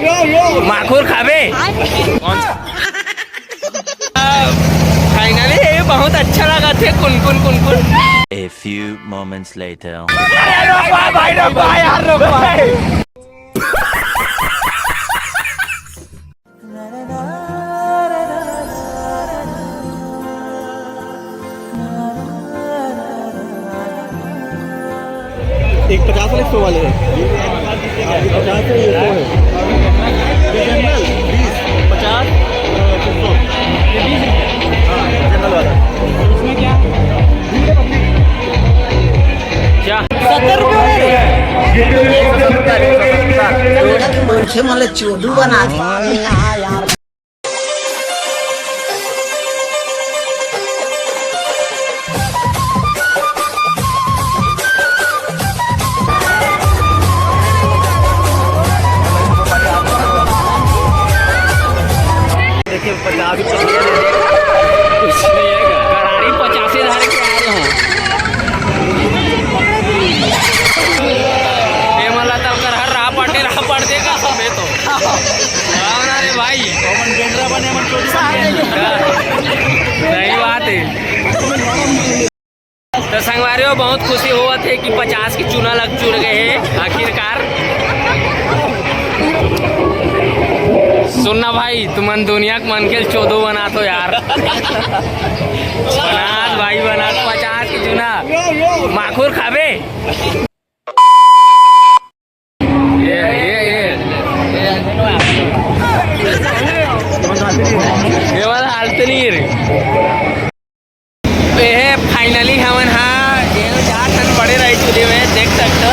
माखूर खाबे। फाइनली ये बहुत अच्छा लगा थे। कुनकुन कुनकुन। A few moments later. भाई यार एक 50 वाले 100 वाले हैं। 50 से 100 है। ये जनरल 20, 50, 100। ये 20 रुपये। हाँ जनरल वाला। इसमें क्या? क्या 70 रुपये। मुझे मला चोदू बना यार। देखिए 50 कुछ नहीं है। करारी 50 धारे के आ रहे हो। मला तर कर हर राह पडते का सब तो रे भाई। सही बात है। तो संगवारी हो बहुत खुशी हुआ थे कि 50 की चूना लग चुड़ गए हैं आखिरकार। सुनना भाई तुमन दुनिया के मन के 14 बना तो यार। बनात भाई बनात 50 की चूना माखूर खाबे। ये वाला हालत नहीं रे। ये फाइनली हमन जहाँ ठन पड़े रहे चूल्हे में देख सकते हो।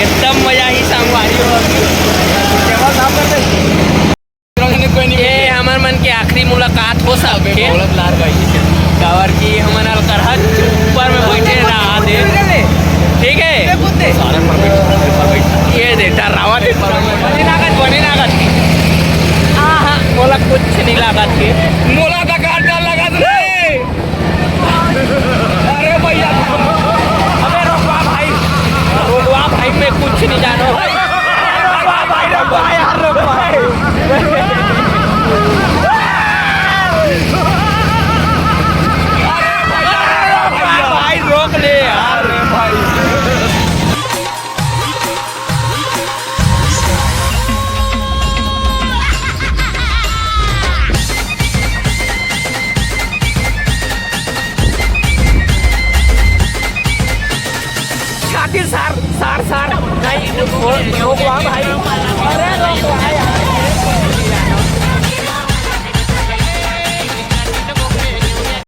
एकदम मजा ही संगवारी हो। ये हमार मन की आखिरी मुलाकात हो सकती है। कावर की हमन अलकरहत ऊपर में बैठे रहा दे। ठीक है ये देता रावा दे बने लागत हाँ मोला कुछ नहीं लागत के मोला का काटा लागत रे। अरे भैया अबे रोकवा भाई मैं कुछ नहीं जानो भाई। भाई रोक ले यार भाई। सार नहीं भाई